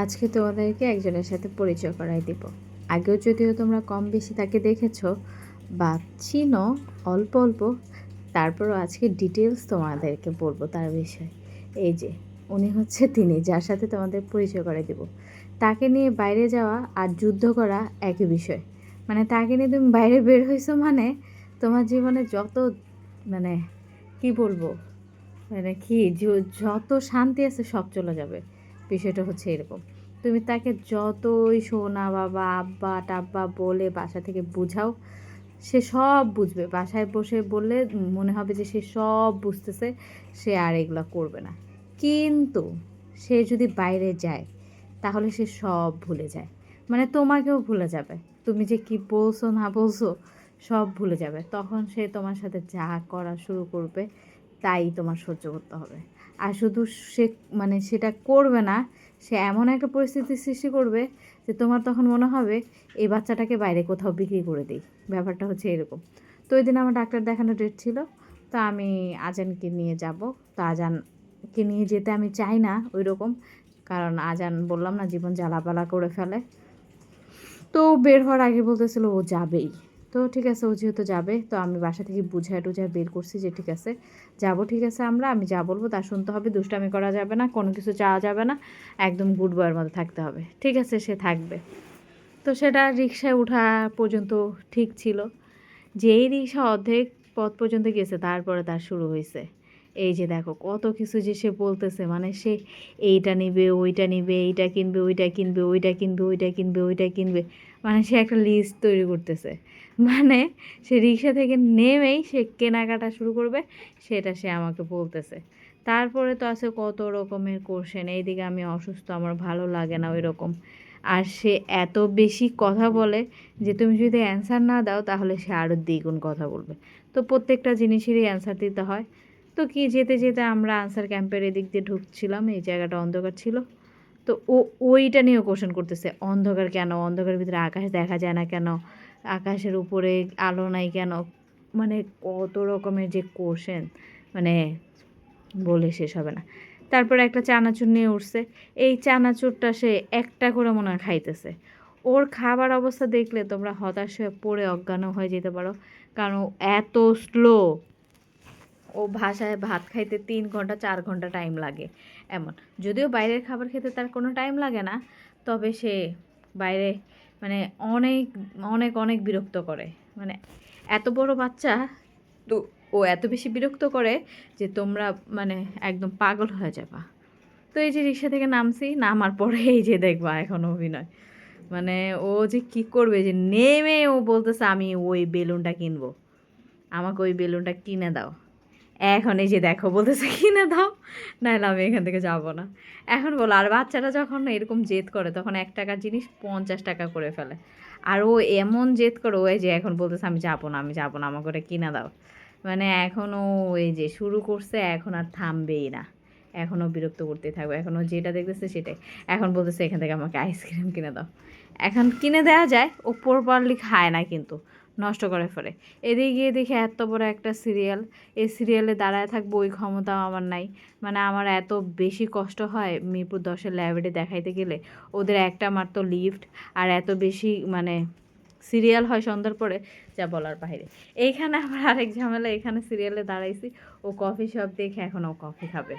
আজকে তোমাদেরকে একজনের সাথে পরিচয় করাই দিব। আগেও যদিও তোমরা কম বেশি তাকে দেখেছো বা চিনো অল্প অল্প, তারপরও আজকে ডিটেলস তোমাদেরকে বলবো তার বিষয়ে। এই যে উনি হচ্ছে তিনি যার সাথে তোমাদের পরিচয় করে দিব। তাকে নিয়ে বাইরে যাওয়া আর যুদ্ধ করা একই বিষয়। মানে তাকে নিয়ে তুমি বাইরে বের হয়েছো মানে তোমার জীবনে যত মানে কি বলবো, মানে কি যত শান্তি আছে সব চলে যাবে। বিষয়টা হচ্ছে এরকম, তুমি তাকে যতই সোনা বাবা আব্বা টাব্বা বলে বাসা থেকে বুঝাও, সে সব বুঝবে। বাসায় বসে বললে মনে হবে যে সে সব বুঝতেছে, সে আর এগুলো করবে না। কিন্তু সে যদি বাইরে যায় তাহলে সে সব ভুলে যায়, মানে তোমাকেও ভুলে যাবে। তুমি যে কি বলছো না বলছো সব ভুলে যাবে। তখন সে তোমার সাথে যা করা শুরু করবে তাই তোমার সহ্য করতে হবে। আর শুধু সে মানে সেটা করবে না, সে এমন একটা পরিস্থিতির সৃষ্টি করবে যে তোমার তখন মনে হবে এই বাচ্চাটাকে বাইরে কোথাও বিক্রি করে দিই। ব্যাপারটা হচ্ছে এরকম। তো ওই দিন আমার ডাক্তার দেখানোর ডেট ছিল, তো আমি আজানকে নিয়ে যাব। তো আজানকে নিয়ে যেতে আমি চাই না ওই রকম, কারণ আজান বললাম না জীবন জ্বালাপালা করে ফেলে। তো বের হওয়ার আগে বলতেছিল ও যাবেই। তো ঠিক আছে, ও যেহেতু যাবে তো আমি বাসা থেকে বুঝায় টুঝায় বের করছি যে ঠিক আছে যাব, ঠিক আছে আমি যা বলবো তা শুনতে হবে, দুষ্টামি করা যাবে না, কোনো কিছু চাওয়া যাবে না, একদম গুড বয়ের মতো থাকতে হবে। ঠিক আছে, সে থাকবে। তো সেটা রিক্সায় ওঠা পর্যন্ত ঠিক ছিল। যেই রিক্সা অর্ধেক পথ পর্যন্ত গেছে তারপরে তার শুরু হয়েছে এই যে দেখো কত কিছু যে সে বলতেছে। মানে সে এইটা নিবে ওইটা নিবে, এইটা কিনবে ওইটা কিনবে, ওইটা কিনবে ওইটা কিনবে, ওইটা কিনবে, মানে সে একটা লিস্ট তৈরি করতেছে। মানে সে রিক্সা থেকে নেমেই সে কেনাকাটা শুরু করবে, সেটা সে আমাকে বলতেছে। তারপরে তো আছে কত রকমের কোশ্চেন, এইদিকে আমি অসুস্থ, আমার ভালো লাগে না ওই রকম। আর সে এত বেশি কথা বলে যে তুমি যদি অ্যান্সার না দাও তাহলে সে আরও দ্বিগুণ কথা বলবে। তো প্রত্যেকটা জিনিসেরই অ্যান্সার দিতে হয়। তো কি যেতে যেতে আমরা আনসার ক্যাম্পের এদিক দিয়ে ঢুকছিলাম, এই জায়গাটা অন্ধকার ছিল। তো ওইটা নিয়েও কোশ্চেন করতেছে, অন্ধকার কেন, অন্ধকারের ভিতরে আকাশ দেখা যায় না কেন, আকাশের উপরে আলো নাই কেন, মানে কত রকমের যে কোশ্চেন, মানে বলে শেষ হবে না। তারপরে একটা চানাচুর নিয়ে উঠছে, এই চানাচুরটা সে একটা করে মনে হয় খাইতেছে। ওর খাবার অবস্থা দেখলে তোমরা হতাশ হয়ে পড়ে অজ্ঞানও হয়ে যেতে পারো, কারণ ও এত স্লো। ও ভাষায় ভাত খাইতে 3 ঘন্টা 4 ঘন্টা টাইম লাগে এমন। যদিও বাইরের খাবার খেতে তার কোনো টাইম লাগে না, তবে সে বাইরে মানে অনেক অনেক অনেক বিরক্ত করে। মানে এত বড় বাচ্চা, তো ও এত বেশি বিরক্ত করে যে তোমরা মানে একদম পাগল হয়ে যাবা। তো এই যে রিক্সা থেকে নামছি, নামার পরে এই যে দেখবা এখন অভিনয়, মানে ও যে কি করবে, যে নেমে ও বলতেছে আমি ওই বেলুনটা কিনবো, আমাকে ওই বেলুনটা কিনে দাও। এখন এই যে দেখো বলতেছে কিনে দাও, নাহলে আমি এখান থেকে যাবো না। এখন বলো, আর বাচ্চারা যখন এরকম জেদ করে তখন 1 টাকার জিনিস 50 টাকা করে ফেলে। আর ও এমন জেদ করে, ওই যে এখন বলতেছে আমি যাবো না, আমি যাবো না, আমাকে ওটা কিনে দাও। মানে এখনও এই যে শুরু করছে, এখন আর থামবেই না, এখনও বিরক্ত করতেই থাকবে। এখনও যেটা দেখতেছে সেটাই। এখন বলতেছে এখান থেকে আমাকে আইসক্রিম কিনে দাও। এখন কিনে দেওয়া যায়, ও প্রপারলি খায় না কিন্তু নষ্ট করে ফেলে। এদিকে গিয়ে দেখে এত বড় একটা সিরিয়াল, এই সিরিয়ালে দাঁড়ায় থাকবো ওই ক্ষমতাও আমার নাই। মানে আমার এত বেশি কষ্ট হয় মিরপুর 10-এর ল্যাবরেটরি দেখাইতে গেলে। ওদের একটা মাত্র লিফট, আর এত বেশি মানে সিরিয়াল হয় সন্ধ্যার পরে, যা বলার বাইরে। এইখানে আবার আরেক ঝামেলা, এখানে সিরিয়ালে দাঁড়াইছি, ও কফি শপ দেখে এখন ও কফি খাবে।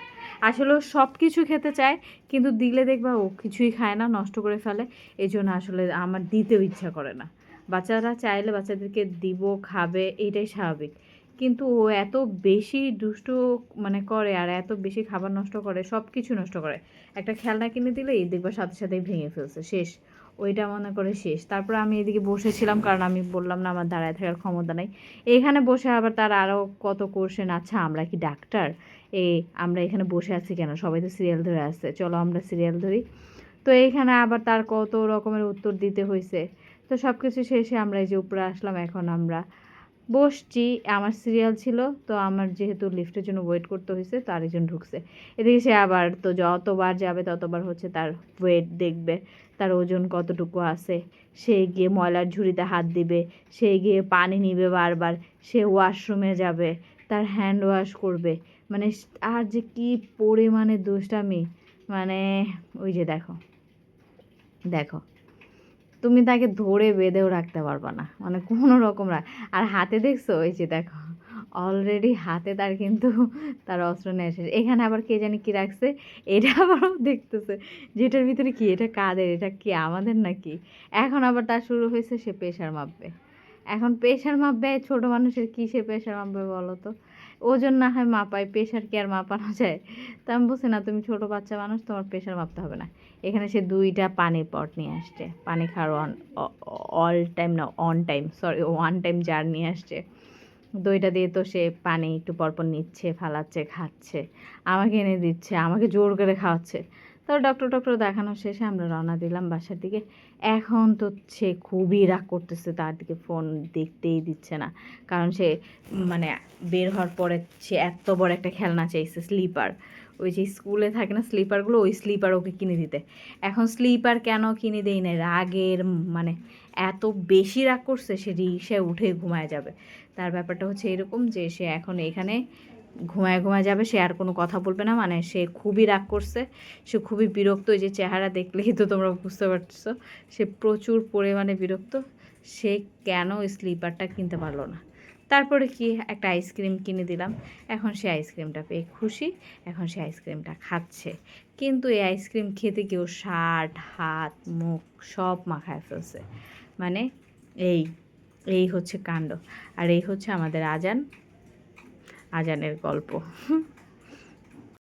আসলে ও সব কিছু খেতে চায়, কিন্তু দিলে দেখবা ও কিছুই খায় না, নষ্ট করে ফেলে। এই জন্য আসলে আমার দিতেও ইচ্ছা করে না। বাচ্চারা চাইলে বাচ্চাদেরকে দিব, খাবে, এইটাই স্বাভাবিক। কিন্তু ও এত বেশি দুষ্টু মানে করে, আর এত বেশি খাবার নষ্ট করে, সব কিছু নষ্ট করে। একটা খেলনা কিনে দিলেই দেখবা সাথে সাথেই ভেঙে ফেলছে, শেষ। ওইটা মনে করে শেষ। তারপর আমি এদিকে বসেছিলাম, কারণ আমি বললাম না আমার দাঁড়ায় থাকার ক্ষমতা নেই। এইখানে বসে আবার তার আরও কত কোশ্চেন, আচ্ছা আমরা কি ডাক্তার, আমরা এখানে বসে আছি কেন, সবাই তো সিরিয়াল ধরে আসছে, চলো আমরা সিরিয়াল ধরি। তো এইখানে আবার তার কত রকমের উত্তর দিতে হয়েছে। তো সব কিছু শেষে আমরা এই যে উপরে আসলাম, এখন আমরা বসছি। আমার সিরিয়াল ছিল, তো আমার যেহেতু লিফটের জন্য ওয়েট করতে হয়েছে, তো আরেকজন ঢুকছে। এদিকে সে আবার তো যতবার যাবে ততবার হচ্ছে তার ওয়েট দেখবে, তার ওজন কতটুকু আছে। সে গিয়ে ময়লার ঝুড়িতে হাত দিবে, সে গিয়ে পানি নিবে বারবার, সে ওয়াশরুমে যাবে, তার হ্যান্ড ওয়াশ করবে। মানে আর যে কি পরিমাণে দুষ্টামি, মানে ওই যে দেখো। দেখো, তুমি তাকে ধরে বেঁধেও রাখতে পারবা না, মানে কোনো রকম আর হাতে দেখছো ওই যে দেখো অলরেডি হাতে তার কিন্তু তার অস্ত্র নিয়ে এসেছে। এখানে আবার কে জানি কি রাখছে, এটা আবারও দেখতেছে যেটার ভিতরে কি, এটা কাদের, এটা কি আমাদের নাকি। এখন আবার তার শুরু হয়েছে সে প্রেশার মাপবে। এখন প্রেশার মাপবে, ছোটো মানুষের কী সে প্রেশার মাপবে বলো তো? ওজন না হয় মাপায়, প্রেশার কি আর মাপানো যায়? তা আমি বলছি না, তুমি ছোটো বাচ্চা মানুষ, তোমার প্রেশার মাপতে হবে না। এখানে সে 2টা পানির পট নিয়ে আসছে, পানি খাওয়ার অল টাইম না, on time, sorry, one time jar নিয়ে আসছে। দইটা দিয়ে তো সে পানি একটু পরপর নিচ্ছে, ফালাচ্ছে, খাচ্ছে, আমাকে এনে দিচ্ছে, আমাকে জোর করে খাওয়াচ্ছে। তারপর ডক্টর দেখানো শেষে আমরা রওনা দিলাম বাসার দিকে। এখন তো সে খুবই রাগ করতেছে, তার দিকে ফোন দেখতেই দিচ্ছে না। কারণ সে মানে বের হওয়ার পরে সে এত বড় একটা খেলনা চাইছে, স্লিপার। ওই যে স্কুলে থাকে না স্লিপারগুলো, ওই স্লিপার ওকে কিনে দিতে। এখন স্লিপার কেন কিনে দেই না, রাগের মানে এত বেশি রাগ করছে, সে রিক্সায় উঠে ঘুমায় যাবে। তার ব্যাপারটা হচ্ছে এরকম যে সে এখন এখানে ঘুমায় যাবে, সে আর কোনো কথা বলবে না, মানে সে খুবই রাগ করছে, সে খুবই বিরক্ত। ওই যে চেহারা দেখলেই তো তোমরা বুঝতে পারছো, সে প্রচুর পরিমাণে বিরক্ত। সে কেন ওই স্লিপারটা কিনতে পারলো না। তারপরে কি একটা আইসক্রিম কিনে দিলাম, এখন সে আইসক্রিমটা পেয়ে খুশি, এখন সে আইসক্রিমটা খাচ্ছে। কিন্তু এই আইসক্রিম খেতে গিয়েও শার্ট, হাত, মুখ সব মাখায় ফেলছে। মানে এই এই হচ্ছে কাণ্ড। আর এই হচ্ছে আমাদের আজানের গল্প।